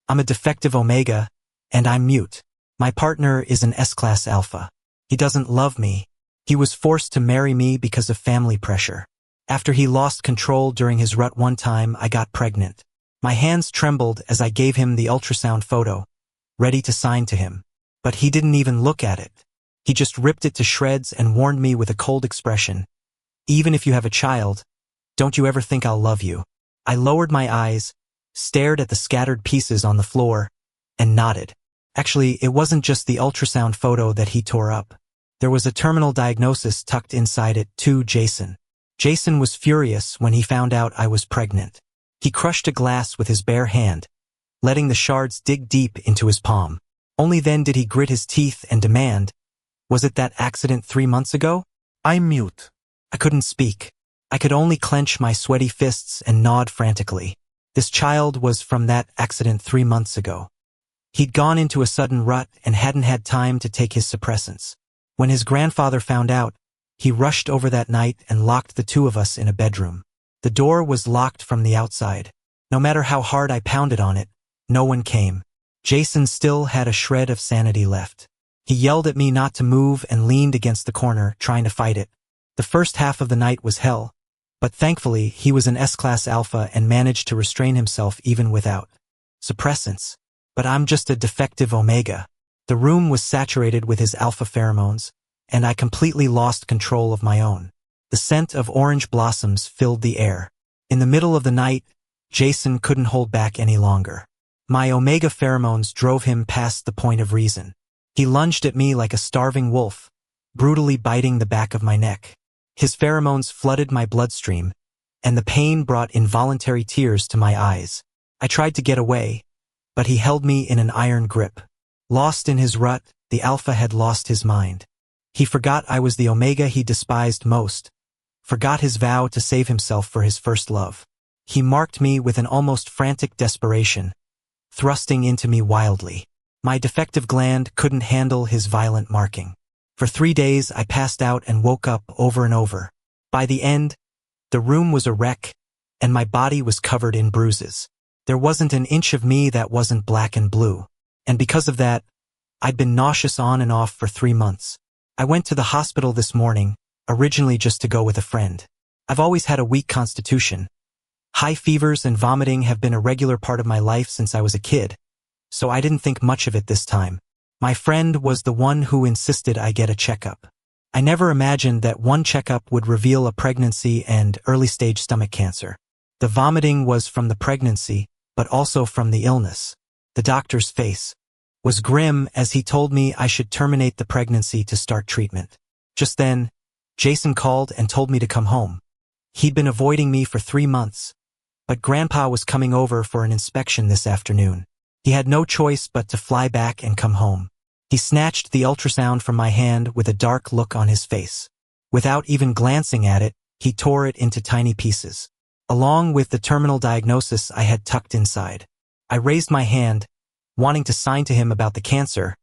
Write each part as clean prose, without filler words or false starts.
I'm a defective Omega, and I'm mute. My partner is an S-class Alpha. He doesn't love me. He was forced to marry me because of family pressure. After he lost control during his rut one time, I got pregnant. My hands trembled as I gave him the ultrasound photo, ready to sign to him. But he didn't even look at it. He just ripped it to shreds and warned me with a cold expression, "Even if you have a child, don't you ever think I'll love you." I lowered my eyes, stared at the scattered pieces on the floor, and nodded. Actually, it wasn't just the ultrasound photo that he tore up. There was a terminal diagnosis tucked inside it too, Jason. Jason was furious when he found out I was pregnant. He crushed a glass with his bare hand, letting the shards dig deep into his palm. Only then did he grit his teeth and demand, "Was it that accident 3 months ago?" I'm mute. I couldn't speak. I could only clench my sweaty fists and nod frantically. This child was from that accident 3 months ago. He'd gone into a sudden rut and hadn't had time to take his suppressants. When his grandfather found out, he rushed over that night and locked the two of us in a bedroom. The door was locked from the outside. No matter how hard I pounded on it, no one came. Jason still had a shred of sanity left. He yelled at me not to move and leaned against the corner, trying to fight it. The first half of the night was hell, but thankfully he was an S-class Alpha and managed to restrain himself even without suppressants. But I'm just a defective Omega. The room was saturated with his alpha pheromones, and I completely lost control of my own. The scent of orange blossoms filled the air. In the middle of the night, Jason couldn't hold back any longer. My Omega pheromones drove him past the point of reason. He lunged at me like a starving wolf, brutally biting the back of my neck. His pheromones flooded my bloodstream, and the pain brought involuntary tears to my eyes. I tried to get away, but he held me in an iron grip. Lost in his rut, the Alpha had lost his mind. He forgot I was the Omega he despised most, forgot his vow to save himself for his first love. He marked me with an almost frantic desperation, thrusting into me wildly. My defective gland couldn't handle his violent marking. For 3 days I passed out and woke up over and over. By the end, the room was a wreck, and my body was covered in bruises. There wasn't an inch of me that wasn't black and blue. And because of that, I'd been nauseous on and off for 3 months. I went to the hospital this morning, originally just to go with a friend. I've always had a weak constitution. High fevers and vomiting have been a regular part of my life since I was a kid, so I didn't think much of it this time. My friend was the one who insisted I get a checkup. I never imagined that one checkup would reveal a pregnancy and early-stage stomach cancer. The vomiting was from the pregnancy, but also from the illness. The doctor's face was grim as he told me I should terminate the pregnancy to start treatment. Just then, Jason called and told me to come home. He'd been avoiding me for 3 months, but Grandpa was coming over for an inspection this afternoon. He had no choice but to fly back and come home. He snatched the ultrasound from my hand with a dark look on his face. Without even glancing at it, he tore it into tiny pieces, along with the terminal diagnosis I had tucked inside. I raised my hand, wanting to sign to him about the cancer,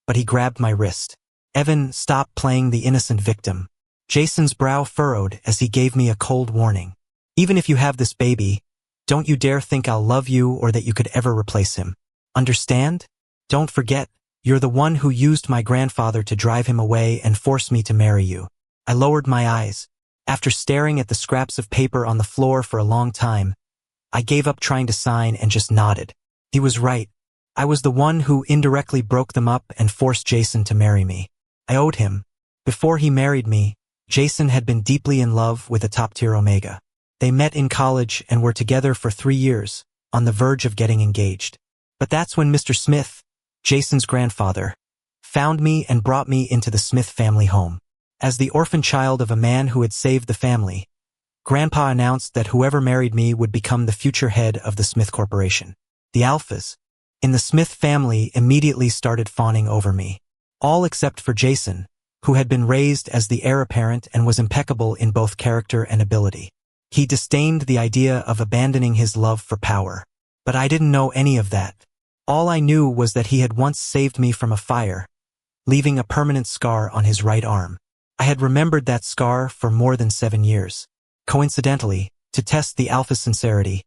but he grabbed my wrist. "Evan, stop playing the innocent victim." Jason's brow furrowed as he gave me a cold warning. "Even if you have this baby, don't you dare think I'll love you or that you could ever replace him. Understand? Don't forget, you're the one who used my grandfather to drive him away and force me to marry you." I lowered my eyes. After staring at the scraps of paper on the floor for a long time, I gave up trying to sign and just nodded. He was right. I was the one who indirectly broke them up and forced Jason to marry me. I owed him. Before he married me, Jason had been deeply in love with a top-tier Omega. They met in college and were together for 3 years, on the verge of getting engaged. But that's when Mr. Smith, Jason's grandfather, found me and brought me into the Smith family home. As the orphan child of a man who had saved the family, Grandpa announced that whoever married me would become the future head of the Smith Corporation. The Alphas in the Smith family immediately started fawning over me, all except for Jason, who had been raised as the heir apparent and was impeccable in both character and ability. He disdained the idea of abandoning his love for power, but I didn't know any of that. All I knew was that he had once saved me from a fire, leaving a permanent scar on his right arm. I had remembered that scar for more than 7 years. Coincidentally, to test the Alpha's sincerity,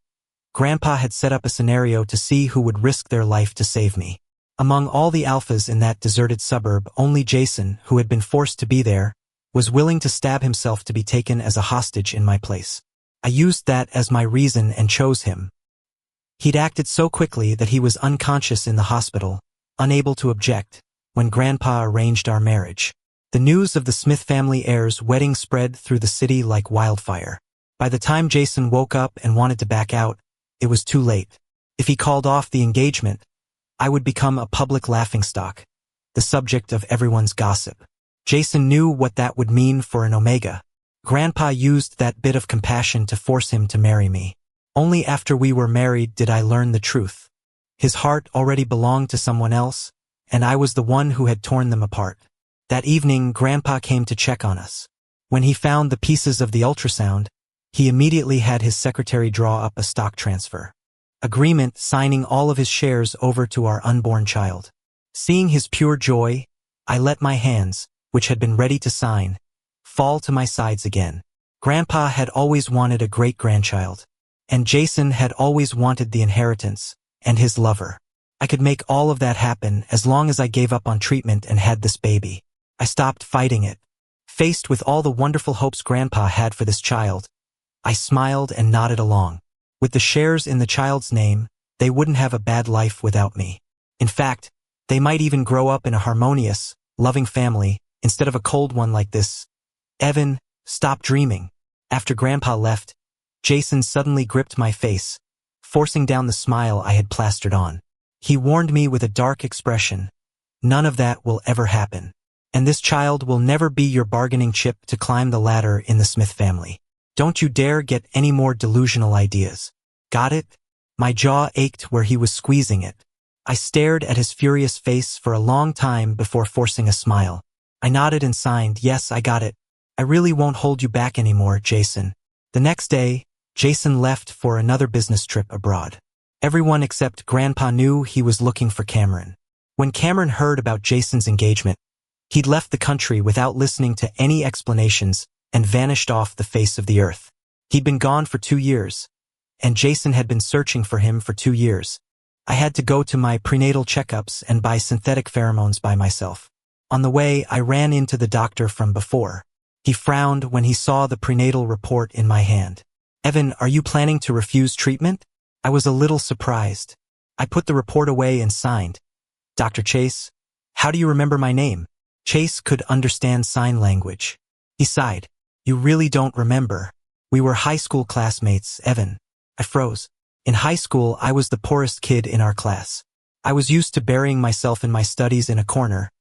Grandpa had set up a scenario to see who would risk their life to save me. Among all the alphas in that deserted suburb, only Jason, who had been forced to be there, was willing to stab himself to be taken as a hostage in my place. I used that as my reason and chose him. He'd acted so quickly that he was unconscious in the hospital, unable to object, when Grandpa arranged our marriage. The news of the Smith family heir's wedding spread through the city like wildfire. By the time Jason woke up and wanted to back out, it was too late. If he called off the engagement, I would become a public laughingstock, the subject of everyone's gossip. Jason knew what that would mean for an Omega. Grandpa used that bit of compassion to force him to marry me. Only after we were married did I learn the truth. His heart already belonged to someone else, and I was the one who had torn them apart. That evening, Grandpa came to check on us. When he found the pieces of the ultrasound, he immediately had his secretary draw up a stock transfer agreement signing all of his shares over to our unborn child. Seeing his pure joy, I let my hands, which had been ready to sign, fall to my sides again. Grandpa had always wanted a great-grandchild, and Jason had always wanted the inheritance, and his lover. I could make all of that happen as long as I gave up on treatment and had this baby. I stopped fighting it. Faced with all the wonderful hopes Grandpa had for this child, I smiled and nodded along. With the shares in the child's name, they wouldn't have a bad life without me. In fact, they might even grow up in a harmonious, loving family, instead of a cold one like this. Evan, stop dreaming. After Grandpa left, Jason suddenly gripped my face, forcing down the smile I had plastered on. He warned me with a dark expression, "None of that will ever happen. And this child will never be your bargaining chip to climb the ladder in the Smith family. Don't you dare get any more delusional ideas. Got it?" My jaw ached where he was squeezing it. I stared at his furious face for a long time before forcing a smile. I nodded and signed, "Yes, I got it. I really won't hold you back anymore, Jason." The next day, Jason left for another business trip abroad. Everyone except Grandpa knew he was looking for Cameron. When Cameron heard about Jason's engagement, he'd left the country without listening to any explanations and vanished off the face of the earth. He'd been gone for 2 years, and Jason had been searching for him for 2 years. I had to go to my prenatal checkups and buy synthetic pheromones by myself. On the way, I ran into the doctor from before. He frowned when he saw the prenatal report in my hand. "Evan, are you planning to refuse treatment?" I was a little surprised. I put the report away and signed. "Dr. Chase, how do you remember my name?" Chase could understand sign language. He sighed. "You really don't remember. We were high school classmates, Evan." I froze. In high school, I was the poorest kid in our class. I was used to burying myself in my studies in a corner,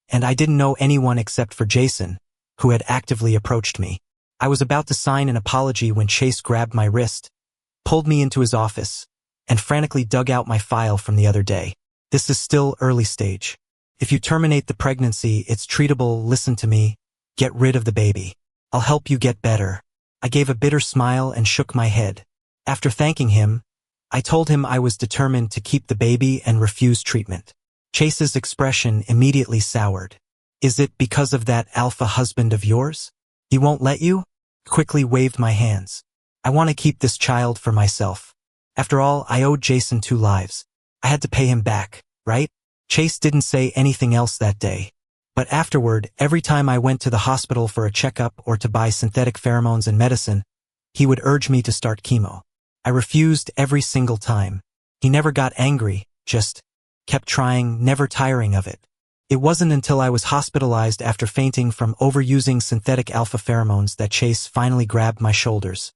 and I didn't know anyone except for Jason, who had actively approached me. I was about to sign an apology when Chase grabbed my wrist, pulled me into his office, and frantically dug out my file from the other day. "This is still early stage. If you terminate the pregnancy, it's treatable. Listen to me. Get rid of the baby. I'll help you get better." I gave a bitter smile and shook my head. After thanking him, I told him I was determined to keep the baby and refuse treatment. Chase's expression immediately soured. "Is it because of that alpha husband of yours? He won't let you?" Quickly waved my hands. "I want to keep this child for myself. After all, I owed Jason 2 lives. I had to pay him back, right?" Chase didn't say anything else that day. But afterward, every time I went to the hospital for a checkup or to buy synthetic pheromones and medicine, he would urge me to start chemo. I refused every single time. He never got angry, just kept trying, never tiring of it. It wasn't until I was hospitalized after fainting from overusing synthetic alpha pheromones that Chase finally grabbed my shoulders,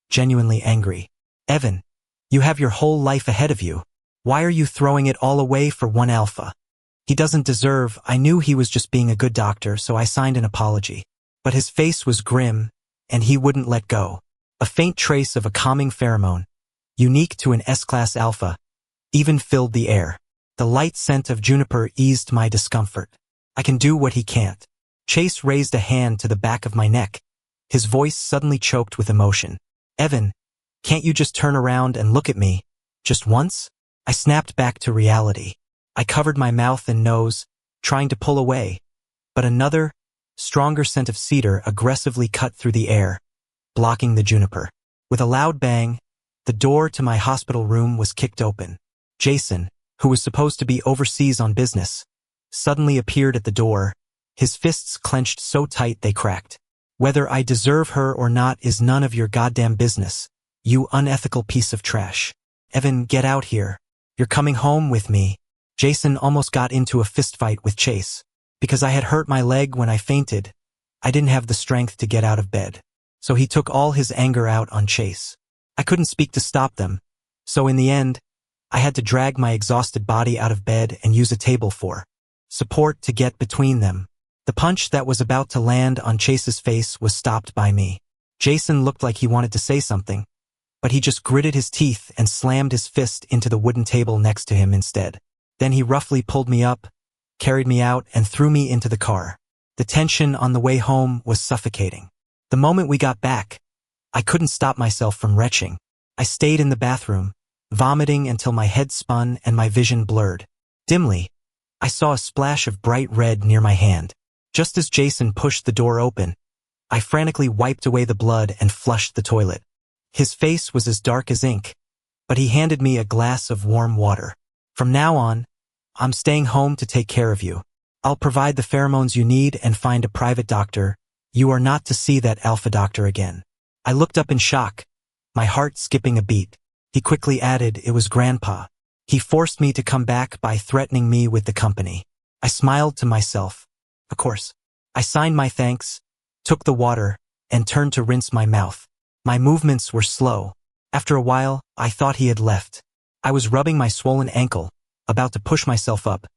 genuinely angry. "Evan, you have your whole life ahead of you. Why are you throwing it all away for one alpha? He doesn't deserve." I knew he was just being a good doctor, so I signed an apology. But his face was grim, and he wouldn't let go. A faint trace of a calming pheromone, unique to an S-class alpha, even filled the air. The light scent of juniper eased my discomfort. "I can do what he can't." Chase raised a hand to the back of my neck, his voice suddenly choked with emotion. "Evan, can't you just turn around and look at me? Just once?" I snapped back to reality. I covered my mouth and nose, trying to pull away, but another, stronger scent of cedar aggressively cut through the air, blocking the juniper. With a loud bang, The door to my hospital room was kicked open. Jason, who was supposed to be overseas on business, suddenly appeared at the door, his fists clenched so tight they cracked. Whether I deserve her or not is none of your goddamn business, you unethical piece of trash. Evan, get out here. You're coming home with me. Jason almost got into a fistfight with Chase. Because I had hurt my leg when I fainted, I didn't have the strength to get out of bed. So he took all his anger out on Chase. I couldn't speak to stop them, so in the end, I had to drag my exhausted body out of bed and use a table for support to get between them. The punch that was about to land on Chase's face was stopped by me. Jason looked like he wanted to say something, but he just gritted his teeth and slammed his fist into the wooden table next to him instead. Then he roughly pulled me up, carried me out, and threw me into the car. The tension on the way home was suffocating. The moment we got back, I couldn't stop myself from retching. I stayed in the bathroom, vomiting until my head spun and my vision blurred. Dimly, I saw a splash of bright red near my hand. Just as Jason pushed the door open, I frantically wiped away the blood and flushed the toilet. His face was as dark as ink, but he handed me a glass of warm water. From now on, I'm staying home to take care of you. I'll provide the pheromones you need and find a private doctor. You are not to see that alpha doctor again. I looked up in shock, my heart skipping a beat. He quickly added, it was Grandpa. He forced me to come back by threatening me with the company. I smiled to myself. Of course. I signed my thanks, took the water, and turned to rinse my mouth. My movements were slow. After a while, I thought he had left. I was rubbing my swollen ankle, about to push myself up,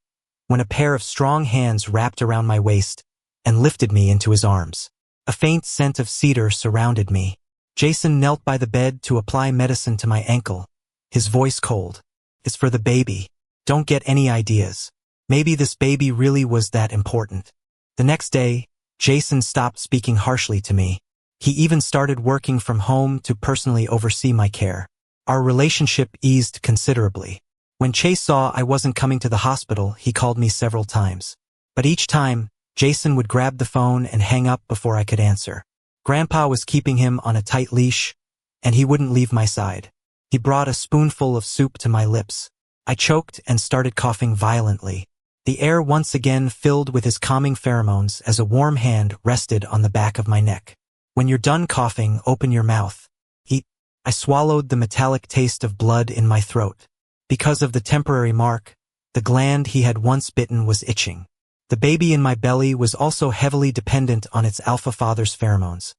when a pair of strong hands wrapped around my waist and lifted me into his arms. A faint scent of cedar surrounded me. Jason knelt by the bed to apply medicine to my ankle, his voice cold. It's for the baby. Don't get any ideas. Maybe this baby really was that important. The next day, Jason stopped speaking harshly to me. He even started working from home to personally oversee my care. Our relationship eased considerably. When Chase saw I wasn't coming to the hospital, he called me several times. But each time, Jason would grab the phone and hang up before I could answer. Grandpa was keeping him on a tight leash, and he wouldn't leave my side. He brought a spoonful of soup to my lips. I choked and started coughing violently. The air once again filled with his calming pheromones as a warm hand rested on the back of my neck. When you're done coughing, open your mouth. Eat. I swallowed the metallic taste of blood in my throat. Because of the temporary mark, the gland he had once bitten was itching. The baby in my belly was also heavily dependent on its alpha father's pheromones,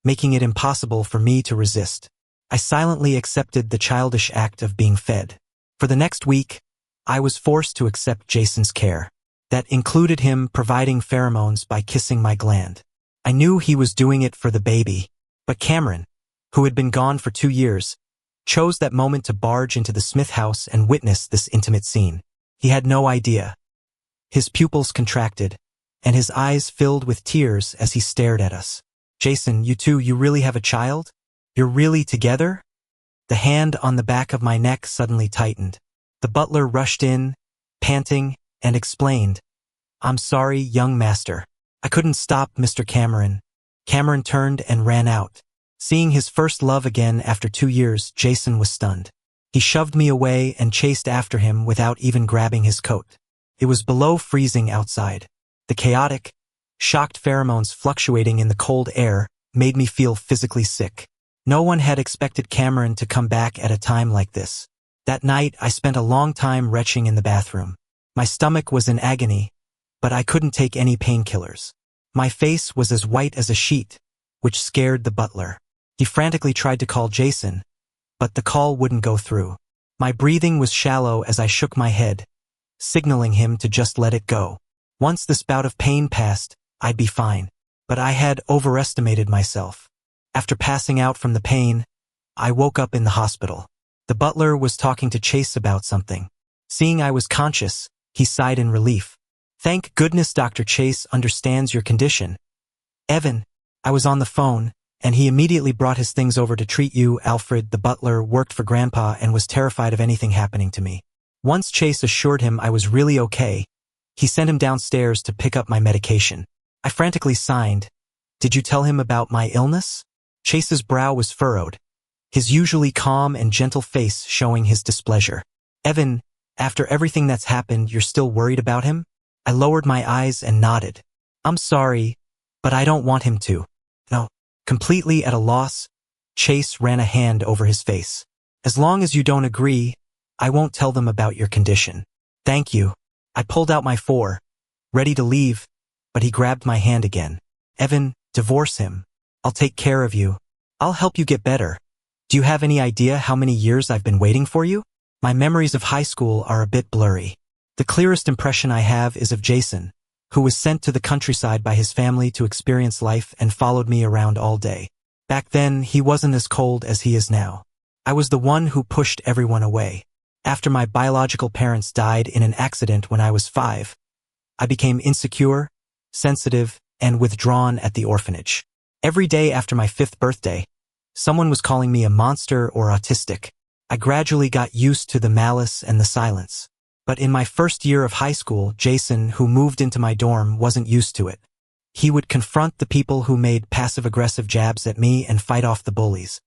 making it impossible for me to resist. I silently accepted the childish act of being fed. For the next week, I was forced to accept Jason's care. That included him providing pheromones by kissing my gland. I knew he was doing it for the baby, but Cameron, who had been gone for 2 years, chose that moment to barge into the Smith house and witness this intimate scene. He had no idea. His pupils contracted, and his eyes filled with tears as he stared at us. Jason, you really have a child? You're really together? The hand on the back of my neck suddenly tightened. The butler rushed in, panting, and explained, I'm sorry, young master. I couldn't stop Mr. Cameron. Cameron turned and ran out. Seeing his first love again after 2 years, Jason was stunned. He shoved me away and chased after him without even grabbing his coat. It was below freezing outside. The chaotic, shocked pheromones fluctuating in the cold air made me feel physically sick. No one had expected Cameron to come back at a time like this. That night, I spent a long time retching in the bathroom. My stomach was in agony, but I couldn't take any painkillers. My face was as white as a sheet, which scared the butler. He frantically tried to call Jason, but the call wouldn't go through. My breathing was shallow as I shook my head, signaling him to just let it go. Once this bout of pain passed, I'd be fine. But I had overestimated myself. After passing out from the pain, I woke up in the hospital. The butler was talking to Chase about something. Seeing I was conscious, he sighed in relief. Thank goodness Dr. Chase understands your condition. Evan, I was on the phone, and he immediately brought his things over to treat you. Alfred, the butler, worked for Grandpa and was terrified of anything happening to me. Once Chase assured him I was really okay, he sent him downstairs to pick up my medication. I frantically signed. Did you tell him about my illness? Chase's brow was furrowed. his usually calm and gentle face showing his displeasure. "Evan, after everything that's happened, you're still worried about him?" I lowered my eyes and nodded. "I'm sorry, but I don't want him to." No. Completely at a loss, Chase ran a hand over his face. "As long as you don't agree, I won't tell them about your condition." "Thank you." I pulled out my phone, ready to leave, but he grabbed my hand again. "Evan, divorce him. I'll take care of you. I'll help you get better. Do you have any idea how many years I've been waiting for you?" My memories of high school are a bit blurry. The clearest impression I have is of Jason, who was sent to the countryside by his family to experience life and followed me around all day. Back then, he wasn't as cold as he is now. I was the one who pushed everyone away. After my biological parents died in an accident when I was 5, I became insecure, sensitive, and withdrawn at the orphanage. Every day after my 5th birthday, someone was calling me a monster or autistic. I gradually got used to the malice and the silence. But in my first year of high school, Jason, who moved into my dorm, wasn't used to it. He would confront the people who made passive-aggressive jabs at me and fight off the bullies.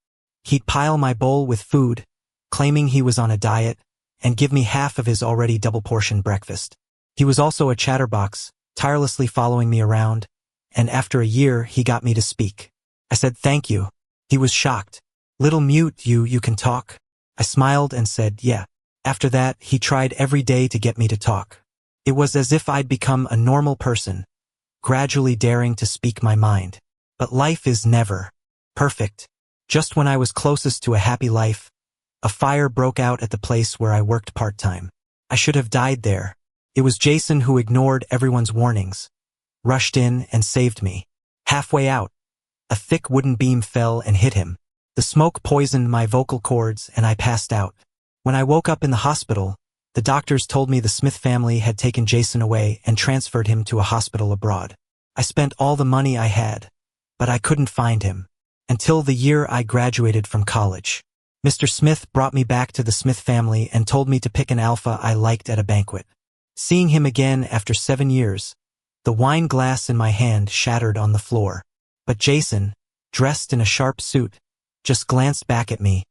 He'd pile my bowl with food, claiming he was on a diet, and give me half of his already double-portioned breakfast. He was also a chatterbox, tirelessly following me around, and after a year, he got me to speak. I said thank you. He was shocked. "Little mute, you can talk?" I smiled and said, "Yeah." After that, he tried every day to get me to talk. It was as if I'd become a normal person, gradually daring to speak my mind. But life is never perfect. Just when I was closest to a happy life, a fire broke out at the place where I worked part-time. I should have died there. It was Jason who ignored everyone's warnings, rushed in, and saved me. Halfway out, a thick wooden beam fell and hit him. The smoke poisoned my vocal cords and I passed out. When I woke up in the hospital, the doctors told me the Smith family had taken Jason away and transferred him to a hospital abroad. I spent all the money I had, but I couldn't find him until the year I graduated from college. Mr. Smith brought me back to the Smith family and told me to pick an alpha I liked at a banquet. Seeing him again after 7 years, the wine glass in my hand shattered on the floor. But Jason, dressed in a sharp suit, just glanced back at me,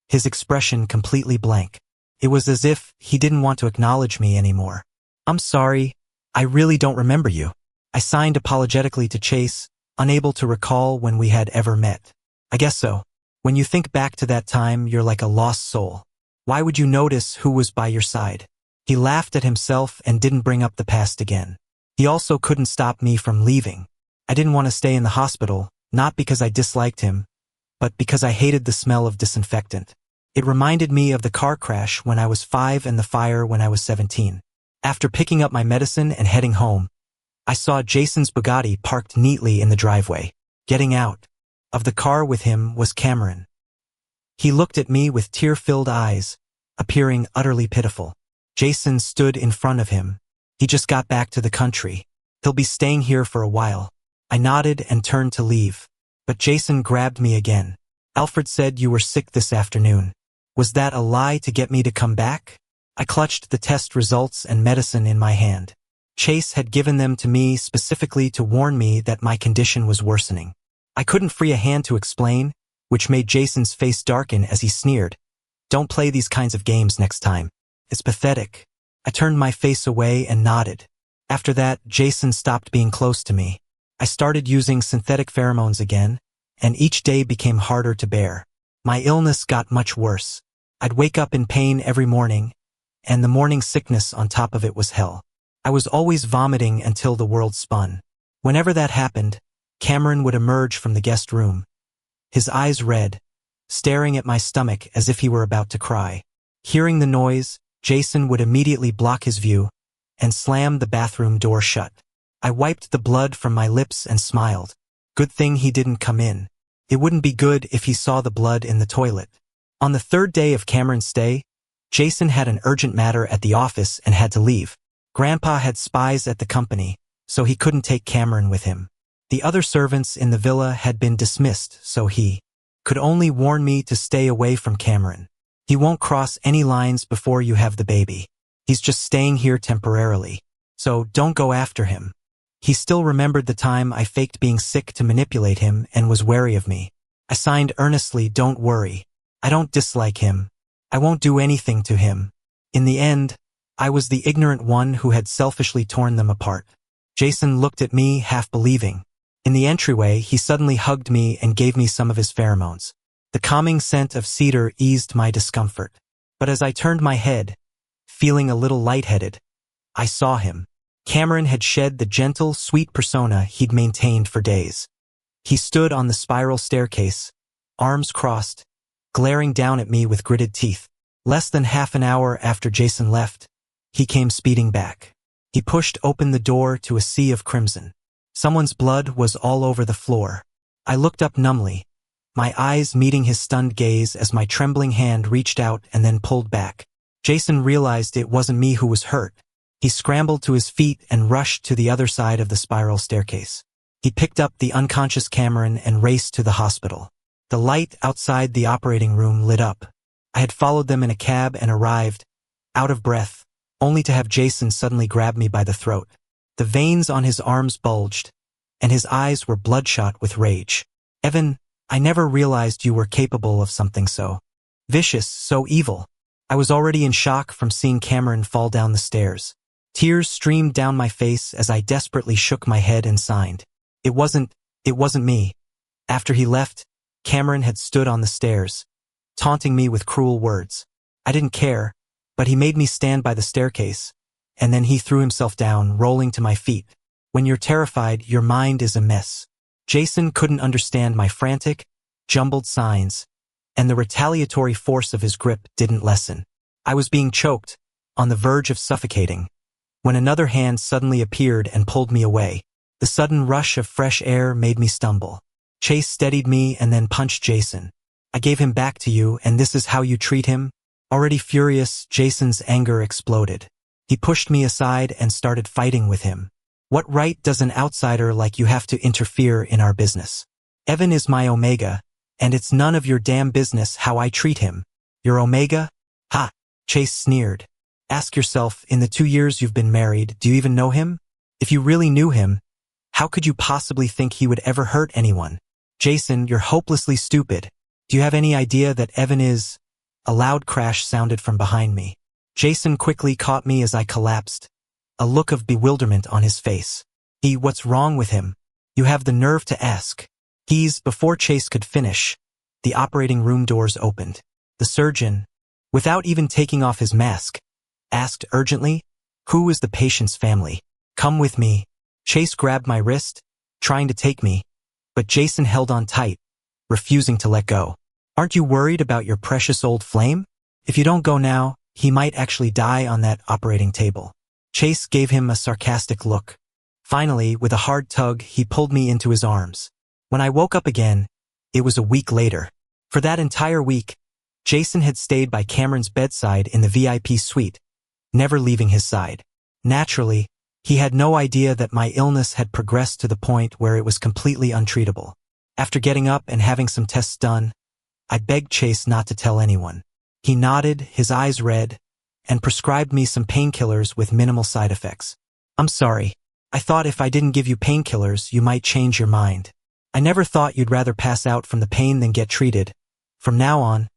his expression completely blank. It was as if he didn't want to acknowledge me anymore. "I'm sorry, I really don't remember you." I signed apologetically to Chase, unable to recall when we had ever met. "I guess so. When you think back to that time, you're like a lost soul. Why would you notice who was by your side?" He laughed at himself and didn't bring up the past again. He also couldn't stop me from leaving. I didn't want to stay in the hospital, not because I disliked him, but because I hated the smell of disinfectant. It reminded me of the car crash when I was 5 and the fire when I was 17. After picking up my medicine and heading home, I saw Jason's Bugatti parked neatly in the driveway. Getting out of the car with him was Cameron. He looked at me with tear-filled eyes, appearing utterly pitiful. Jason stood in front of him. "He just got back to the country. He'll be staying here for a while." I nodded and turned to leave, but Jason grabbed me again. "Alfred said you were sick this afternoon. Was that a lie to get me to come back?" I clutched the test results and medicine in my hand. Chase had given them to me specifically to warn me that my condition was worsening. I couldn't free a hand to explain, which made Jason's face darken as he sneered. "Don't play these kinds of games next time. It's pathetic." I turned my face away and nodded. After that, Jason stopped being close to me. I started using synthetic pheromones again, and each day became harder to bear. My illness got much worse. I'd wake up in pain every morning, and the morning sickness on top of it was hell. I was always vomiting until the world spun. Whenever that happened, Cameron would emerge from the guest room, his eyes red, staring at my stomach as if he were about to cry. Hearing the noise, Jason would immediately block his view and slam the bathroom door shut. I wiped the blood from my lips and smiled. Good thing he didn't come in. It wouldn't be good if he saw the blood in the toilet. On the 3rd day of Cameron's stay, Jason had an urgent matter at the office and had to leave. Grandpa had spies at the company, so he couldn't take Cameron with him. The other servants in the villa had been dismissed, so he could only warn me to stay away from Cameron. "He won't cross any lines before you have the baby. He's just staying here temporarily, so don't go after him." He still remembered the time I faked being sick to manipulate him and was wary of me. I signed earnestly, "Don't worry. I don't dislike him. I won't do anything to him. In the end, I was the ignorant one who had selfishly torn them apart. Jason looked at me, half believing. In the entryway, he suddenly hugged me and gave me some of his pheromones. The calming scent of cedar eased my discomfort. But as I turned my head, feeling a little lightheaded, I saw him. Cameron had shed the gentle, sweet persona he'd maintained for days. He stood on the spiral staircase, arms crossed, glaring down at me with gritted teeth. Less than half an hour after Jason left, he came speeding back. He pushed open the door to a sea of crimson. Someone's blood was all over the floor. I looked up numbly, my eyes meeting his stunned gaze as my trembling hand reached out and then pulled back. Jason realized it wasn't me who was hurt. He scrambled to his feet and rushed to the other side of the spiral staircase. He picked up the unconscious Cameron and raced to the hospital. The light outside the operating room lit up. I had followed them in a cab and arrived, out of breath, only to have Jason suddenly grab me by the throat. The veins on his arms bulged, and his eyes were bloodshot with rage. Evan, I never realized you were capable of something so vicious, so evil. I was already in shock from seeing Cameron fall down the stairs. Tears streamed down my face as I desperately shook my head and signed. It wasn't me. After he left, Cameron had stood on the stairs, taunting me with cruel words. I didn't care, but he made me stand by the staircase, and then he threw himself down, rolling to my feet. When you're terrified, your mind is a mess. Jason couldn't understand my frantic, jumbled signs, and the retaliatory force of his grip didn't lessen. I was being choked, on the verge of suffocating, when another hand suddenly appeared and pulled me away. The sudden rush of fresh air made me stumble. Chase steadied me and then punched Jason. I gave him back to you, and this is how you treat him? Already furious, Jason's anger exploded. He pushed me aside and started fighting with him. What right does an outsider like you have to interfere in our business? Evan is my Omega, and it's none of your damn business how I treat him. Your Omega? Ha! Chase sneered. Ask yourself, in the 2 years you've been married, do you even know him? If you really knew him, how could you possibly think he would ever hurt anyone? Jason, you're hopelessly stupid. Do you have any idea that Evan is? A loud crash sounded from behind me. Jason quickly caught me as I collapsed, a look of bewilderment on his face. What's wrong with him? You have the nerve to ask. Before Chase could finish, the operating room doors opened. The surgeon, without even taking off his mask, asked urgently, "Who is the patient's family? Come with me." Chase grabbed my wrist, trying to take me, but Jason held on tight, refusing to let go. Aren't you worried about your precious old flame? If you don't go now, he might actually die on that operating table. Chase gave him a sarcastic look. Finally, with a hard tug, he pulled me into his arms. When I woke up again, it was a week later. For that entire week, Jason had stayed by Cameron's bedside in the VIP suite, never leaving his side. Naturally, he had no idea that my illness had progressed to the point where it was completely untreatable. After getting up and having some tests done, I begged Chase not to tell anyone. He nodded, his eyes red, and prescribed me some painkillers with minimal side effects. I'm sorry. I thought if I didn't give you painkillers, you might change your mind. I never thought you'd rather pass out from the pain than get treated. From now on,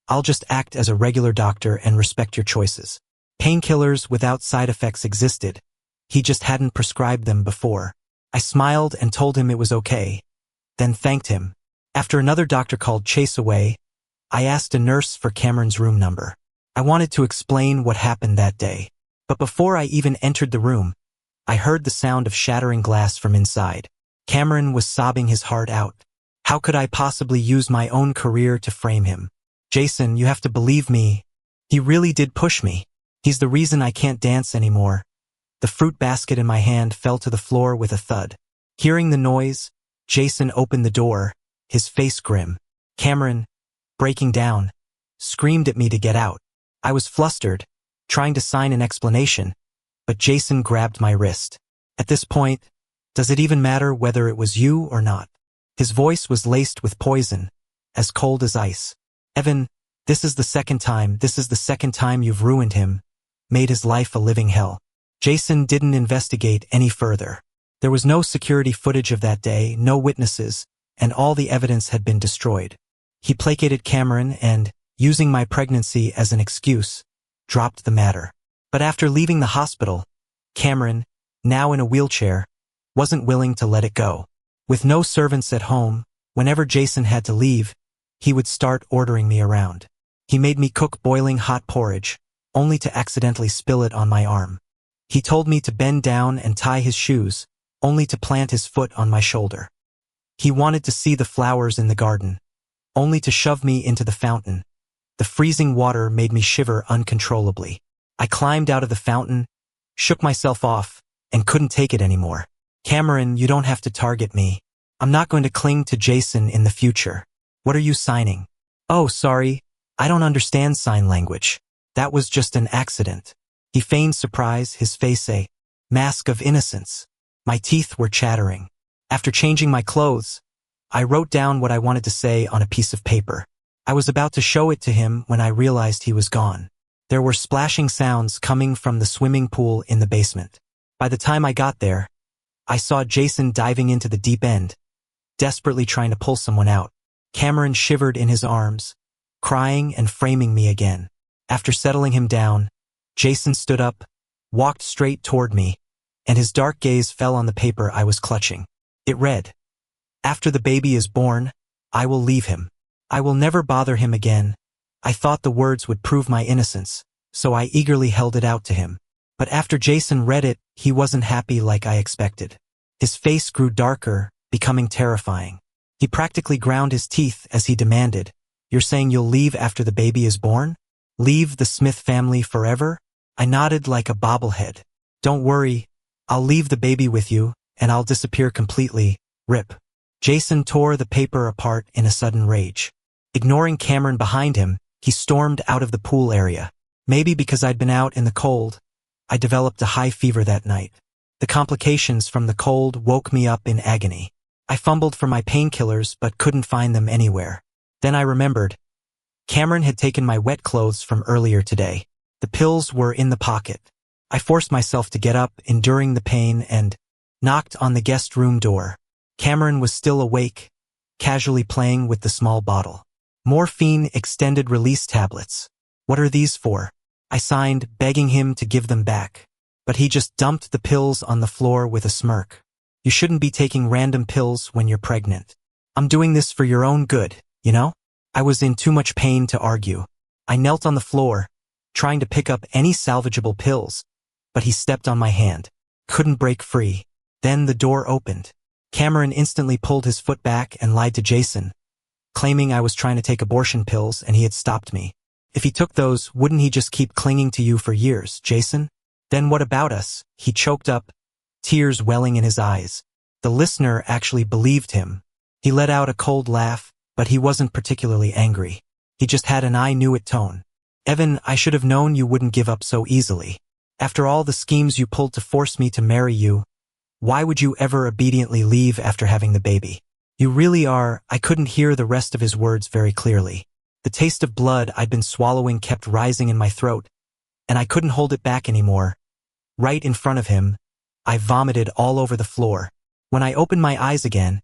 I'll just act as a regular doctor and respect your choices. Painkillers without side effects existed. He just hadn't prescribed them before. I smiled and told him it was okay, then thanked him. After another doctor called Chase away, I asked a nurse for Cameron's room number. I wanted to explain what happened that day. But before I even entered the room, I heard the sound of shattering glass from inside. Cameron was sobbing his heart out. How could I possibly use my own career to frame him? Jason, you have to believe me. He really did push me. He's the reason I can't dance anymore. The fruit basket in my hand fell to the floor with a thud. Hearing the noise, Jason opened the door, his face grim. Cameron, breaking down, screamed at me to get out. I was flustered, trying to sign an explanation, but Jason grabbed my wrist. At this point, does it even matter whether it was you or not? His voice was laced with poison, as cold as ice. Evan, this is the second time you've ruined him, made his life a living hell. Jason didn't investigate any further. There was no security footage of that day, no witnesses, and all the evidence had been destroyed. He placated Cameron and, using my pregnancy as an excuse, dropped the matter. But after leaving the hospital, Cameron, now in a wheelchair, wasn't willing to let it go. With no servants at home, whenever Jason had to leave, he would start ordering me around. He made me cook boiling hot porridge, only to accidentally spill it on my arm. He told me to bend down and tie his shoes, only to plant his foot on my shoulder. He wanted to see the flowers in the garden, only to shove me into the fountain. The freezing water made me shiver uncontrollably. I climbed out of the fountain, shook myself off, and couldn't take it anymore. Cameron, you don't have to target me. I'm not going to cling to Jason in the future. What are you signing? Oh, sorry, I don't understand sign language. That was just an accident. He feigned surprise, his face a mask of innocence. My teeth were chattering. After changing my clothes, I wrote down what I wanted to say on a piece of paper. I was about to show it to him when I realized he was gone. There were splashing sounds coming from the swimming pool in the basement. By the time I got there, I saw Jason diving into the deep end, desperately trying to pull someone out. Cameron shivered in his arms, crying and framing me again. After settling him down, Jason stood up, walked straight toward me, and his dark gaze fell on the paper I was clutching. It read, "After the baby is born, I will leave him. I will never bother him again." I thought the words would prove my innocence, so I eagerly held it out to him. But after Jason read it, he wasn't happy like I expected. His face grew darker, becoming terrifying. He practically ground his teeth as he demanded, "You're saying you'll leave after the baby is born? Leave the Smith family forever?" I nodded like a bobblehead. "Don't worry, I'll leave the baby with you, and I'll disappear completely. Rip." Jason tore the paper apart in a sudden rage. Ignoring Cameron behind him, he stormed out of the pool area. Maybe because I'd been out in the cold, I developed a high fever that night. The complications from the cold woke me up in agony. I fumbled for my painkillers but couldn't find them anywhere. Then I remembered. Cameron had taken my wet clothes from earlier today. The pills were in the pocket. I forced myself to get up, enduring the pain, and knocked on the guest room door. Cameron was still awake, casually playing with the small bottle. "Morphine extended release tablets. What are these for?" I signed, begging him to give them back. But he just dumped the pills on the floor with a smirk. "You shouldn't be taking random pills when you're pregnant. I'm doing this for your own good, you know?" I was in too much pain to argue. I knelt on the floor, trying to pick up any salvageable pills, but he stepped on my hand. Couldn't break free. Then the door opened. Cameron instantly pulled his foot back and lied to Jason, claiming I was trying to take abortion pills and he had stopped me. "If he took those, wouldn't he just keep clinging to you for years, Jason? Then what about us?" He choked up, tears welling in his eyes. The listener actually believed him. He let out a cold laugh, but he wasn't particularly angry. He just had an "I knew it" tone. "Evan, I should have known you wouldn't give up so easily. After all the schemes you pulled to force me to marry you, why would you ever obediently leave after having the baby? You really are." I couldn't hear the rest of his words very clearly. The taste of blood I'd been swallowing kept rising in my throat, and I couldn't hold it back anymore. Right in front of him, I vomited all over the floor. When I opened my eyes again,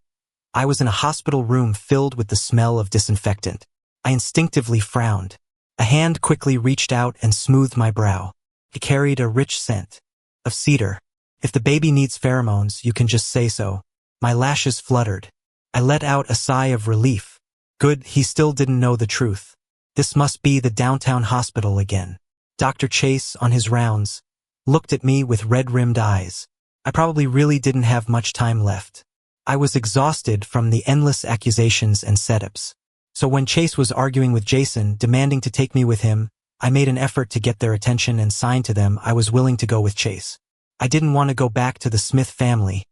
I was in a hospital room filled with the smell of disinfectant. I instinctively frowned. A hand quickly reached out and smoothed my brow. It carried a rich scent of cedar. "If the baby needs pheromones, you can just say so." My lashes fluttered. I let out a sigh of relief. Good, he still didn't know the truth. This must be the downtown hospital again. Dr. Chase, on his rounds, looked at me with red-rimmed eyes. I probably really didn't have much time left. I was exhausted from the endless accusations and setups. So when Chase was arguing with Jason, demanding to take me with him, I made an effort to get their attention and signed to them I was willing to go with Chase. I didn't want to go back to the Smith family,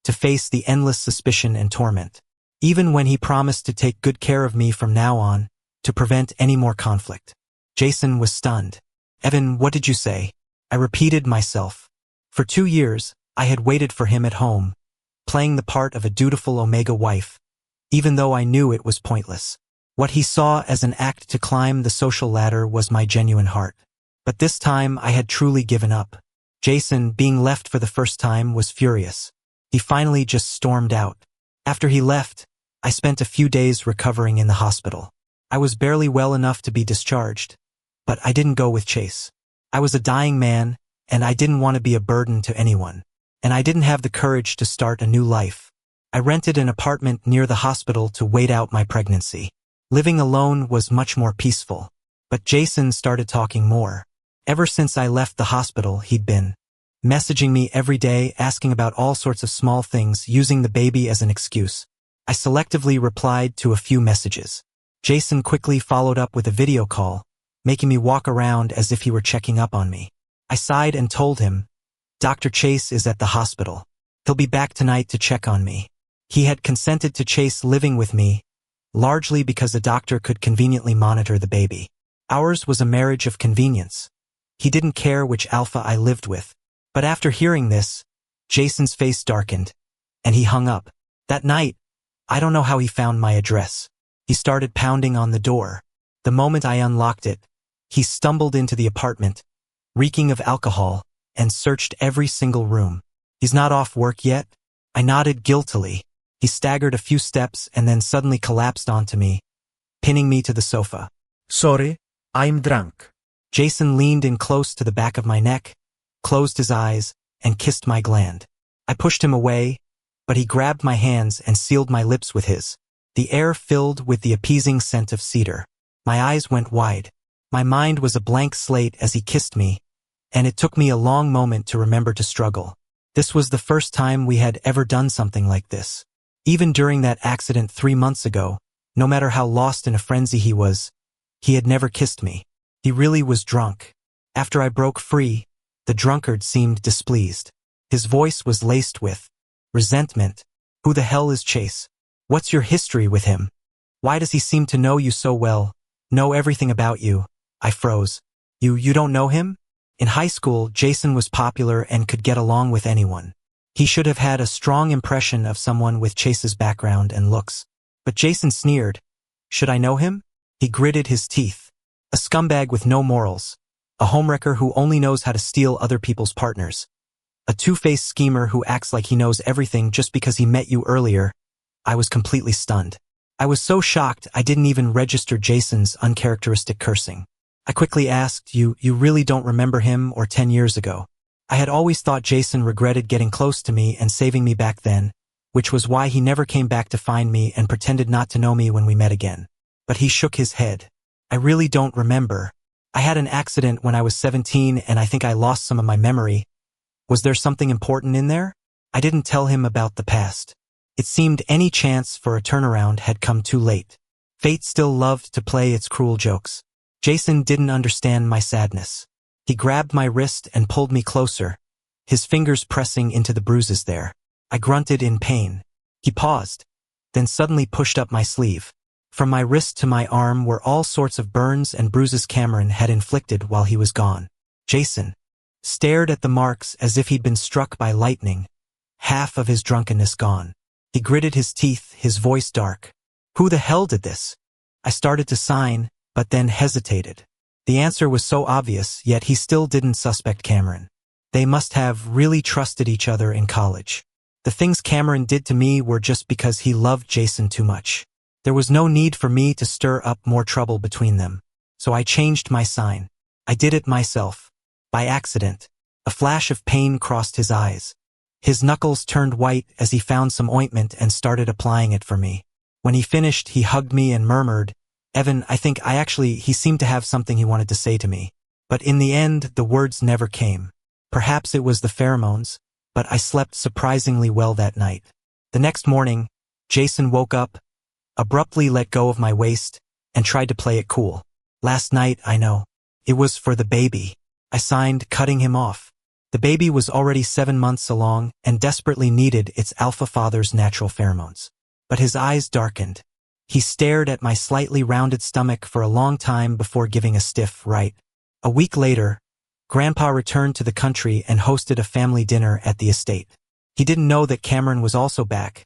to face the endless suspicion and torment. Even when he promised to take good care of me from now on, to prevent any more conflict. Jason was stunned. "Evan, what did you say?" I repeated myself. For 2 years, I had waited for him at home, playing the part of a dutiful Omega wife, even though I knew it was pointless. What he saw as an act to climb the social ladder was my genuine heart. But this time I had truly given up. Jason, being left for the first time, was furious. He finally just stormed out. After he left, I spent a few days recovering in the hospital. I was barely well enough to be discharged. But I didn't go with Chase. I was a dying man, and I didn't want to be a burden to anyone. And I didn't have the courage to start a new life. I rented an apartment near the hospital to wait out my pregnancy. Living alone was much more peaceful. But Jason started talking more. Ever since I left the hospital, he'd been messaging me every day, asking about all sorts of small things, using the baby as an excuse. I selectively replied to a few messages. Jason quickly followed up with a video call, making me walk around as if he were checking up on me. I sighed and told him, "Dr. Chase is at the hospital. He'll be back tonight to check on me." He had consented to Chase living with me, largely because a doctor could conveniently monitor the baby. Ours was a marriage of convenience. He didn't care which alpha I lived with. But after hearing this, Jason's face darkened, and he hung up. That night, I don't know how he found my address. He started pounding on the door. The moment I unlocked it, he stumbled into the apartment, reeking of alcohol, and searched every single room. "He's not off work yet?" I nodded guiltily. He staggered a few steps and then suddenly collapsed onto me, pinning me to the sofa. "Sorry, I'm drunk." Jason leaned in close to the back of my neck, closed his eyes, and kissed my gland. I pushed him away, but he grabbed my hands and sealed my lips with his. The air filled with the appeasing scent of cedar. My eyes went wide. My mind was a blank slate as he kissed me, and it took me a long moment to remember to struggle. This was the first time we had ever done something like this. Even during that accident 3 months ago, no matter how lost in a frenzy he had never kissed me. He really was drunk. After I broke free, the drunkard seemed displeased. His voice was laced with resentment. "Who the hell is Chase? What's your history with him? Why does he seem to know you so well, know everything about you?" I froze. You don't know him? In high school, Jason was popular and could get along with anyone. He should have had a strong impression of someone with Chase's background and looks. But Jason sneered. "Should I know him?" He gritted his teeth. "A scumbag with no morals. A homewrecker who only knows how to steal other people's partners. A two-faced schemer who acts like he knows everything just because he met you earlier." I was completely stunned. I was so shocked I didn't even register Jason's uncharacteristic cursing. I quickly asked, You really don't remember him or 10 years ago?" I had always thought Jason regretted getting close to me and saving me back then, which was why he never came back to find me and pretended not to know me when we met again. But he shook his head. "I really don't remember. I had an accident when I was 17 and I think I lost some of my memory. Was there something important in there?" I didn't tell him about the past. It seemed any chance for a turnaround had come too late. Fate still loved to play its cruel jokes. Jason didn't understand my sadness. He grabbed my wrist and pulled me closer, his fingers pressing into the bruises there. I grunted in pain. He paused, then suddenly pushed up my sleeve. From my wrist to my arm were all sorts of burns and bruises Cameron had inflicted while he was gone. Jason stared at the marks as if he'd been struck by lightning, half of his drunkenness gone. He gritted his teeth, his voice dark. "Who the hell did this?" I started to sign, but then hesitated. The answer was so obvious, yet he still didn't suspect Cameron. They must have really trusted each other in college. The things Cameron did to me were just because he loved Jason too much. There was no need for me to stir up more trouble between them. So I changed my sign. I did it myself. By accident. A flash of pain crossed his eyes. His knuckles turned white as he found some ointment and started applying it for me. When he finished, he hugged me and murmured, "Evan, he seemed to have something he wanted to say to me." But in the end, the words never came. Perhaps it was the pheromones, but I slept surprisingly well that night. The next morning, Jason woke up, abruptly let go of my waist, and tried to play it cool. "Last night, I know. It was for the baby." I signed, cutting him off. The baby was already 7 months along and desperately needed its alpha father's natural pheromones. But his eyes darkened. He stared at my slightly rounded stomach for a long time before giving a stiff right. A week later, Grandpa returned to the country and hosted a family dinner at the estate. He didn't know that Cameron was also back,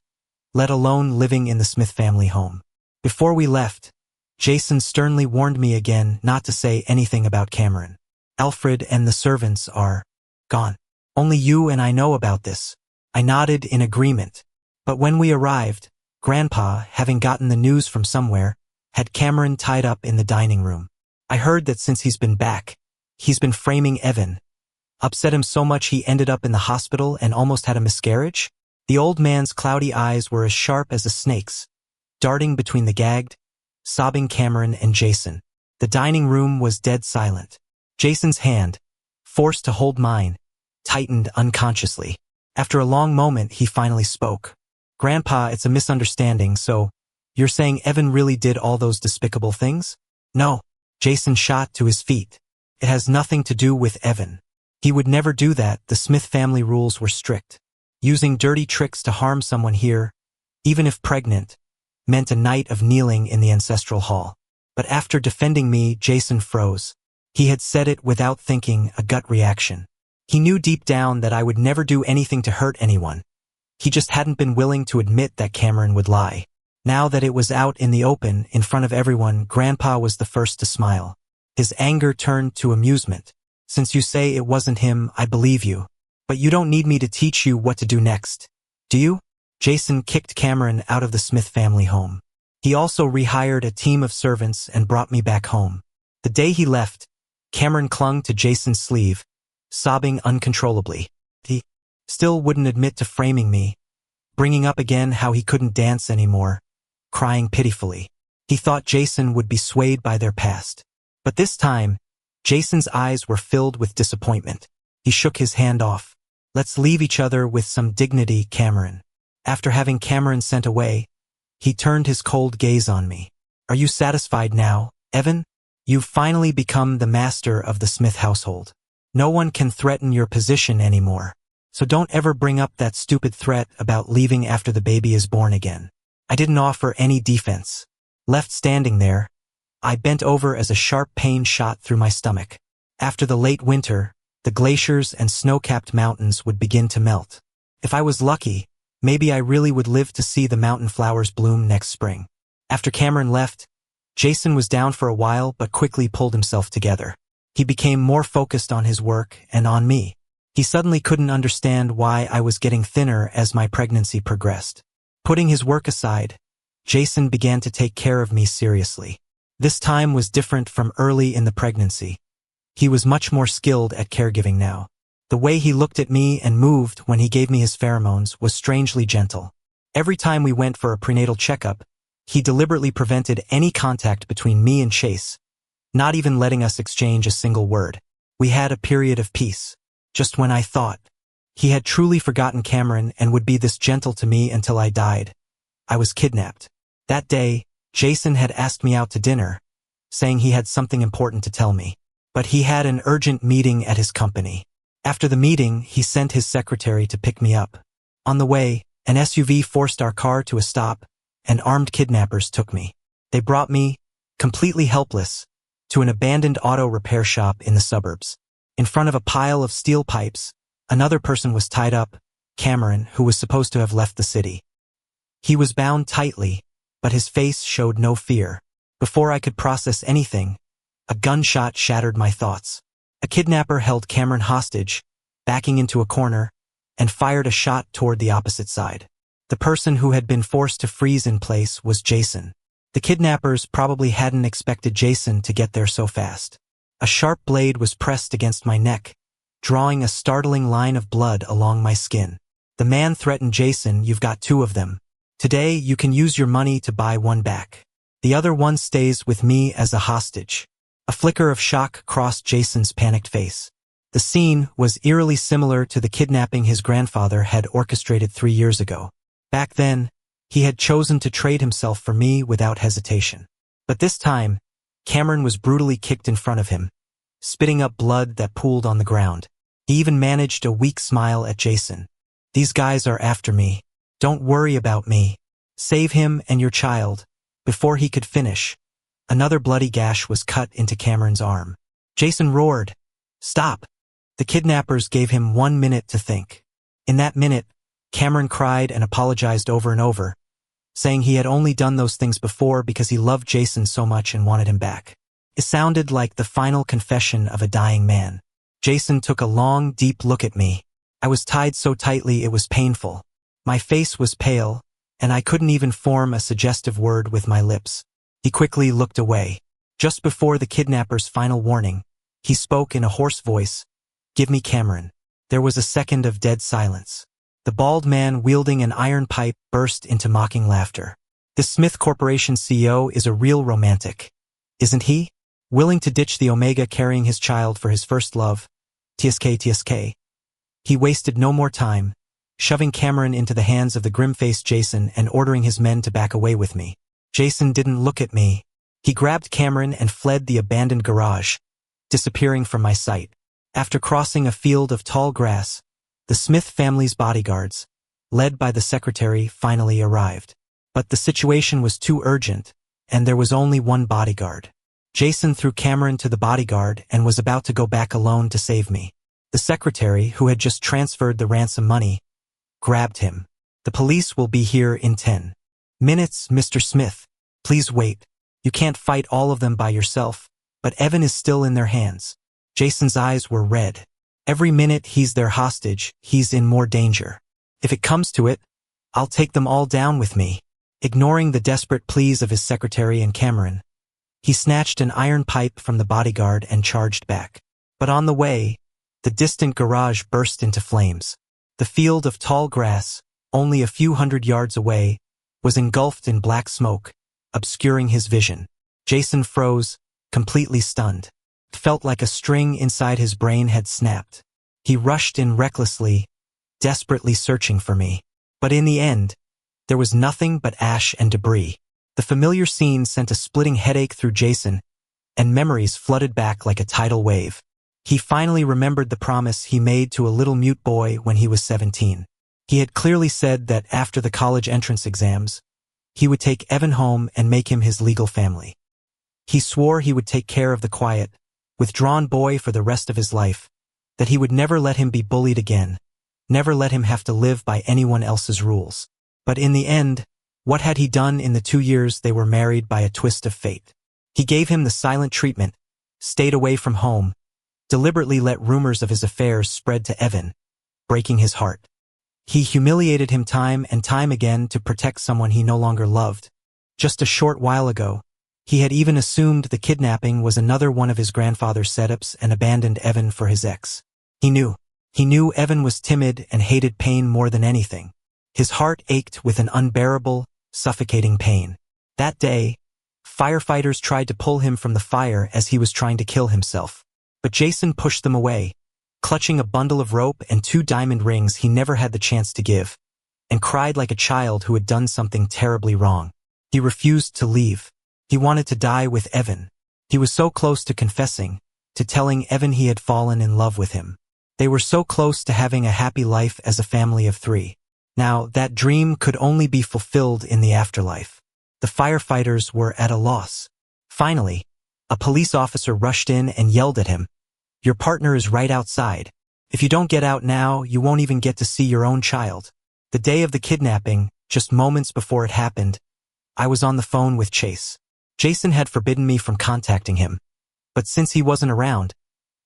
let alone living in the Smith family home. Before we left, Jason sternly warned me again not to say anything about Cameron. "Alfred and the servants are gone. Only you and I know about this." I nodded in agreement. But when we arrived, Grandpa, having gotten the news from somewhere, had Cameron tied up in the dining room. I heard that since he's been back, he's been framing Evan. Upset him so much he ended up in the hospital and almost had a miscarriage? The old man's cloudy eyes were as sharp as a snake's, darting between the gagged, sobbing Cameron and Jason. The dining room was dead silent. Jason's hand, forced to hold mine, tightened unconsciously. After a long moment, he finally spoke. "Grandpa, it's a misunderstanding, so you're saying Evan really did all those despicable things?" "No." Jason shot to his feet. "It has nothing to do with Evan. He would never do that. The Smith family rules were strict. Using dirty tricks to harm someone here, even if pregnant, meant a night of kneeling in the ancestral hall." But after defending me, Jason froze. He had said it without thinking, a gut reaction. He knew deep down that I would never do anything to hurt anyone. He just hadn't been willing to admit that Cameron would lie. Now that it was out in the open, in front of everyone, Grandpa was the first to smile. His anger turned to amusement. "Since you say it wasn't him, I believe you. But you don't need me to teach you what to do next, do you?" Jason kicked Cameron out of the Smith family home. He also rehired a team of servants and brought me back home. The day he left, Cameron clung to Jason's sleeve, sobbing uncontrollably. He still wouldn't admit to framing me, bringing up again how he couldn't dance anymore, crying pitifully. He thought Jason would be swayed by their past. But this time, Jason's eyes were filled with disappointment. He shook his hand off. "Let's leave each other with some dignity, Cameron." After having Cameron sent away, he turned his cold gaze on me. "Are you satisfied now, Evan? You've finally become the master of the Smith household. No one can threaten your position anymore. So don't ever bring up that stupid threat about leaving after the baby is born again." I didn't offer any defense. Left standing there, I bent over as a sharp pain shot through my stomach. After the late winter, the glaciers and snow-capped mountains would begin to melt. If I was lucky, maybe I really would live to see the mountain flowers bloom next spring. After Cameron left, Jason was down for a while but quickly pulled himself together. He became more focused on his work and on me. He suddenly couldn't understand why I was getting thinner as my pregnancy progressed. Putting his work aside, Jason began to take care of me seriously. This time was different from early in the pregnancy. He was much more skilled at caregiving now. The way he looked at me and moved when he gave me his pheromones was strangely gentle. Every time we went for a prenatal checkup, he deliberately prevented any contact between me and Chase, not even letting us exchange a single word. We had a period of peace. Just when I thought he had truly forgotten Cameron and would be this gentle to me until I died, I was kidnapped. That day, Jason had asked me out to dinner, saying he had something important to tell me. But he had an urgent meeting at his company. After the meeting, he sent his secretary to pick me up. On the way, an SUV forced our car to a stop, and armed kidnappers took me. They brought me, completely helpless, to an abandoned auto repair shop in the suburbs. In front of a pile of steel pipes, another person was tied up, Cameron, who was supposed to have left the city. He was bound tightly, but his face showed no fear. Before I could process anything, a gunshot shattered my thoughts. A kidnapper held Cameron hostage, backing into a corner, and fired a shot toward the opposite side. The person who had been forced to freeze in place was Jason. The kidnappers probably hadn't expected Jason to get there so fast. A sharp blade was pressed against my neck, drawing a startling line of blood along my skin. The man threatened Jason, "You've got two of them. Today you can use your money to buy one back. The other one stays with me as a hostage." A flicker of shock crossed Jason's panicked face. The scene was eerily similar to the kidnapping his grandfather had orchestrated 3 years ago. Back then, he had chosen to trade himself for me without hesitation. But this time, Cameron was brutally kicked in front of him, spitting up blood that pooled on the ground. He even managed a weak smile at Jason. "These guys are after me. Don't worry about me. Save him and your child." Before he could finish, another bloody gash was cut into Cameron's arm. Jason roared, "Stop!" The kidnappers gave him 1 minute to think. In that minute, Cameron cried and apologized over and over, saying he had only done those things before because he loved Jason so much and wanted him back. It sounded like the final confession of a dying man. Jason took a long, deep look at me. I was tied so tightly it was painful. My face was pale, and I couldn't even form a suggestive word with my lips. He quickly looked away. Just before the kidnapper's final warning, he spoke in a hoarse voice, "Give me Cameron." There was a second of dead silence. The bald man wielding an iron pipe burst into mocking laughter. "This Smith Corporation CEO is a real romantic, isn't he? Willing to ditch the Omega carrying his child for his first love. TSK. He wasted no more time, shoving Cameron into the hands of the grim-faced Jason and ordering his men to back away with me. Jason didn't look at me. He grabbed Cameron and fled the abandoned garage, disappearing from my sight. After crossing a field of tall grass, the Smith family's bodyguards, led by the secretary, finally arrived. But the situation was too urgent, and there was only one bodyguard. Jason threw Cameron to the bodyguard and was about to go back alone to save me. The secretary, who had just transferred the ransom money, grabbed him. "The police will be here in 10 minutes, Mr. Smith. Please wait. You can't fight all of them by yourself, but Evan is still in their hands." Jason's eyes were red. "Every minute he's their hostage, he's in more danger. If it comes to it, I'll take them all down with me." Ignoring the desperate pleas of his secretary and Cameron, he snatched an iron pipe from the bodyguard and charged back. But on the way, the distant garage burst into flames. The field of tall grass, only a few hundred yards away, was engulfed in black smoke, obscuring his vision. Jason froze, completely stunned. It felt like a string inside his brain had snapped. He rushed in recklessly, desperately searching for me. But in the end, there was nothing but ash and debris. The familiar scene sent a splitting headache through Jason, and memories flooded back like a tidal wave. He finally remembered the promise he made to a little mute boy when he was 17. He had clearly said that after the college entrance exams, he would take Evan home and make him his legal family. He swore he would take care of the quiet, withdrawn boy for the rest of his life, that he would never let him be bullied again, never let him have to live by anyone else's rules. But in the end, what had he done in the 2 years they were married by a twist of fate? He gave him the silent treatment, stayed away from home, deliberately let rumors of his affairs spread to Evan, breaking his heart. He humiliated him time and time again to protect someone he no longer loved. Just a short while ago, he had even assumed the kidnapping was another one of his grandfather's setups and abandoned Evan for his ex. He knew Evan was timid and hated pain more than anything. His heart ached with an unbearable, suffocating pain. That day, firefighters tried to pull him from the fire as he was trying to kill himself. But Jason pushed them away, clutching a bundle of rope and 2 diamond rings he never had the chance to give, and cried like a child who had done something terribly wrong. He refused to leave. He wanted to die with Evan. He was so close to confessing, to telling Evan he had fallen in love with him. They were so close to having a happy life as a family of 3. Now, that dream could only be fulfilled in the afterlife. The firefighters were at a loss. Finally, a police officer rushed in and yelled at him, "Your partner is right outside. If you don't get out now, you won't even get to see your own child." The day of the kidnapping, just moments before it happened, I was on the phone with Chase. Jason had forbidden me from contacting him, but since he wasn't around,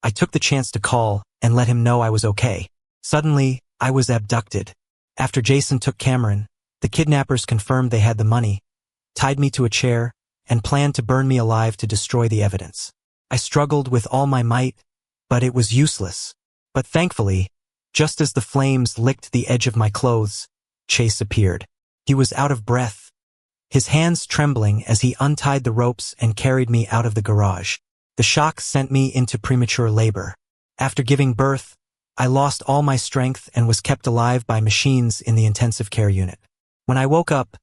I took the chance to call and let him know I was okay. Suddenly, I was abducted. After Jason took Cameron, the kidnappers confirmed they had the money, tied me to a chair, and planned to burn me alive to destroy the evidence. I struggled with all my might, but it was useless. But thankfully, just as the flames licked the edge of my clothes, Chase appeared. He was out of breath, his hands trembling as he untied the ropes and carried me out of the garage. The shock sent me into premature labor. After giving birth, I lost all my strength and was kept alive by machines in the intensive care unit. When I woke up,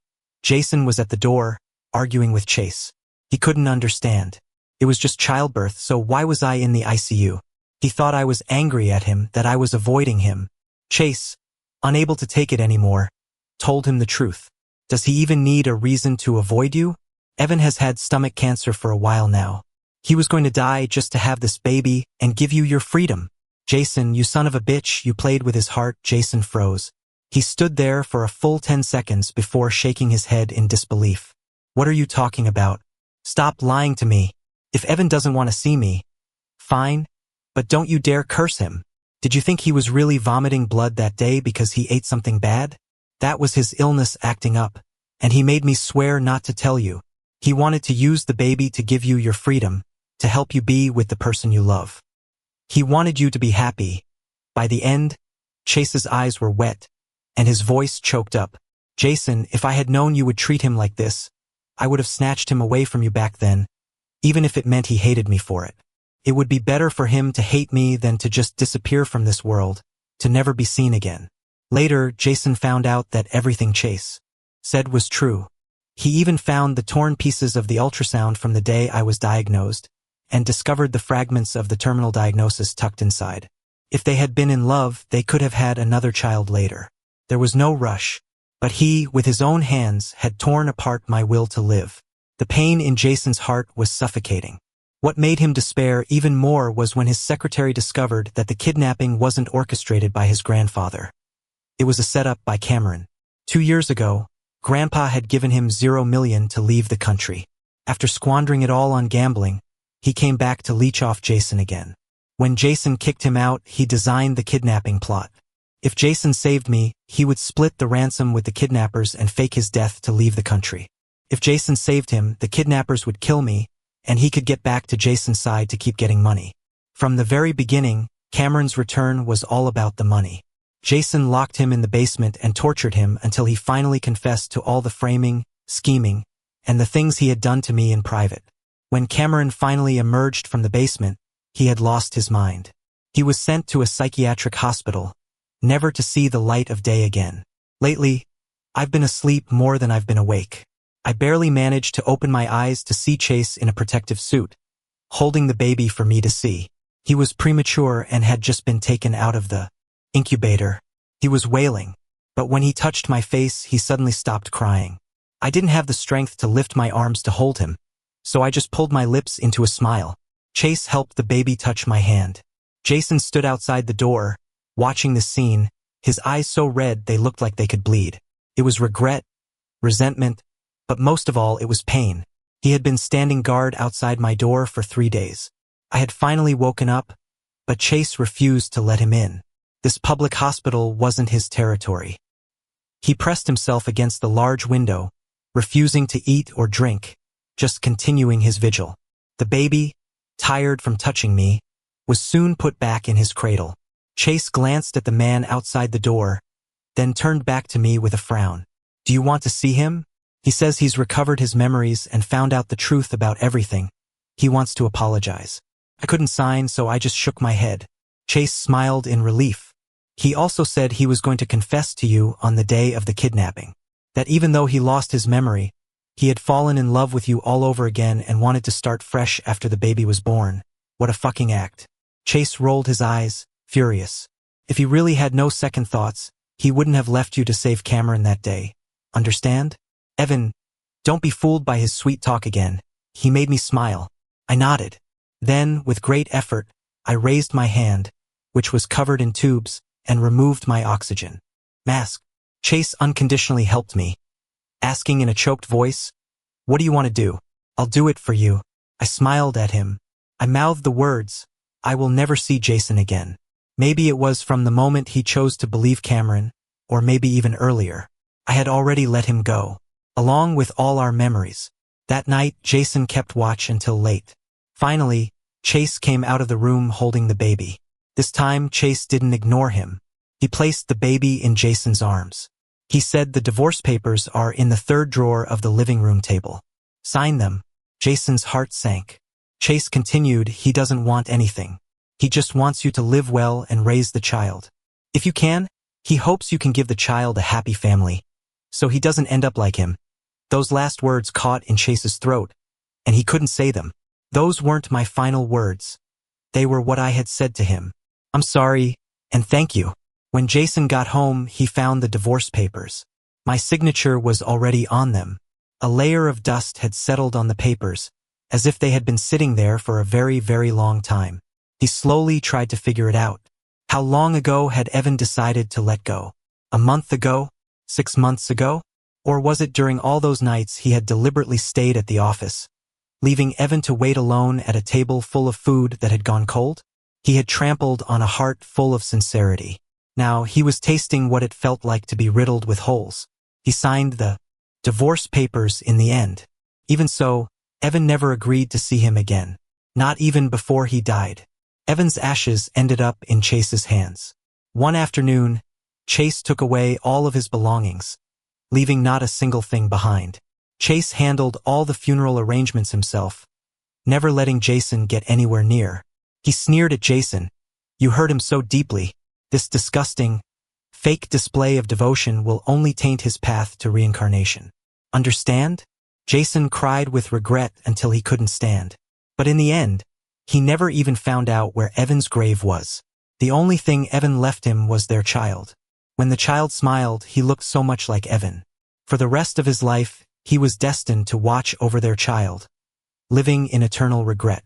Jason was at the door, arguing with Chase. He couldn't understand. It was just childbirth, so why was I in the ICU? He thought I was angry at him, that I was avoiding him. Chase, unable to take it anymore, told him the truth. Does he even need a reason to avoid you? Evan has had stomach cancer for a while now. He was going to die just to have this baby and give you your freedom. Jason, you son of a bitch, you played with his heart. Jason froze. He stood there for a full 10 seconds before shaking his head in disbelief. What are you talking about? Stop lying to me. If Evan doesn't want to see me, fine, but don't you dare curse him. Did you think he was really vomiting blood that day because he ate something bad? That was his illness acting up, and he made me swear not to tell you. He wanted to use the baby to give you your freedom, to help you be with the person you love. He wanted you to be happy. By the end, Chase's eyes were wet, and his voice choked up. Jason, if I had known you would treat him like this, I would have snatched him away from you back then, even if it meant he hated me for it. It would be better for him to hate me than to just disappear from this world, to never be seen again. Later, Jason found out that everything Chase said was true. He even found the torn pieces of the ultrasound from the day I was diagnosed, and discovered the fragments of the terminal diagnosis tucked inside. If they had been in love, they could have had another child later. There was no rush, but he, with his own hands, had torn apart my will to live. The pain in Jason's heart was suffocating. What made him despair even more was when his secretary discovered that the kidnapping wasn't orchestrated by his grandfather. It was a setup by Cameron. 2 years ago, Grandpa had given him $0 million to leave the country. After squandering it all on gambling, he came back to leech off Jason again. When Jason kicked him out, he designed the kidnapping plot. If Jason saved me, he would split the ransom with the kidnappers and fake his death to leave the country. If Jason saved him, the kidnappers would kill me, and he could get back to Jason's side to keep getting money. From the very beginning, Cameron's return was all about the money. Jason locked him in the basement and tortured him until he finally confessed to all the framing, scheming, and the things he had done to me in private. When Cameron finally emerged from the basement, he had lost his mind. He was sent to a psychiatric hospital, never to see the light of day again. Lately, I've been asleep more than I've been awake. I barely managed to open my eyes to see Chase in a protective suit, holding the baby for me to see. He was premature and had just been taken out of the incubator. He was wailing, but when he touched my face, he suddenly stopped crying. I didn't have the strength to lift my arms to hold him, so I just pulled my lips into a smile. Chase helped the baby touch my hand. Jason stood outside the door, watching the scene, his eyes so red they looked like they could bleed. It was regret, resentment, but most of all, it was pain. He had been standing guard outside my door for 3 days. I had finally woken up, but Chase refused to let him in. This public hospital wasn't his territory. He pressed himself against the large window, refusing to eat or drink, just continuing his vigil. The baby, tired from touching me, was soon put back in his cradle. Chase glanced at the man outside the door, then turned back to me with a frown. "Do you want to see him? He says he's recovered his memories and found out the truth about everything. He wants to apologize." I couldn't sign, so I just shook my head. Chase smiled in relief. He also said he was going to confess to you on the day of the kidnapping. That even though he lost his memory, he had fallen in love with you all over again and wanted to start fresh after the baby was born. What a fucking act. Chase rolled his eyes, furious. If he really had no second thoughts, he wouldn't have left you to save Cameron that day. Understand? Evan, don't be fooled by his sweet talk again. He made me smile. I nodded. Then, with great effort, I raised my hand, which was covered in tubes, and removed my oxygen mask. Chase unconditionally helped me, asking in a choked voice, "What do you want to do?" "I'll do it for you." I smiled at him. I mouthed the words, "I will never see Jason again." Maybe it was from the moment he chose to believe Cameron, or maybe even earlier. I had already let him go, along with all our memories. That night, Jason kept watch until late. Finally, Chase came out of the room holding the baby. This time, Chase didn't ignore him. He placed the baby in Jason's arms. He said the divorce papers are in the 3rd drawer of the living room table. Sign them. Jason's heart sank. Chase continued, "He doesn't want anything. He just wants you to live well and raise the child. If you can, he hopes you can give the child a happy family, so he doesn't end up like him." Those last words caught in Chase's throat, and he couldn't say them. Those weren't my final words. They were what I had said to him. "I'm sorry, and thank you." When Jason got home, he found the divorce papers. My signature was already on them. A layer of dust had settled on the papers, as if they had been sitting there for a very, very long time. He slowly tried to figure it out. How long ago had Evan decided to let go? A month ago? 6 months ago? Or was it during all those nights he had deliberately stayed at the office, leaving Evan to wait alone at a table full of food that had gone cold? He had trampled on a heart full of sincerity. Now he was tasting what it felt like to be riddled with holes. He signed the divorce papers in the end. Even so, Evan never agreed to see him again. Not even before he died. Evan's ashes ended up in Chase's hands. One afternoon, Chase took away all of his belongings, leaving not a single thing behind. Chase handled all the funeral arrangements himself, never letting Jason get anywhere near. He sneered at Jason. You hurt him so deeply. This disgusting, fake display of devotion will only taint his path to reincarnation. Understand? Jason cried with regret until he couldn't stand. But in the end, he never even found out where Evan's grave was. The only thing Evan left him was their child. When the child smiled, he looked so much like Evan. For the rest of his life, he was destined to watch over their child, living in eternal regret.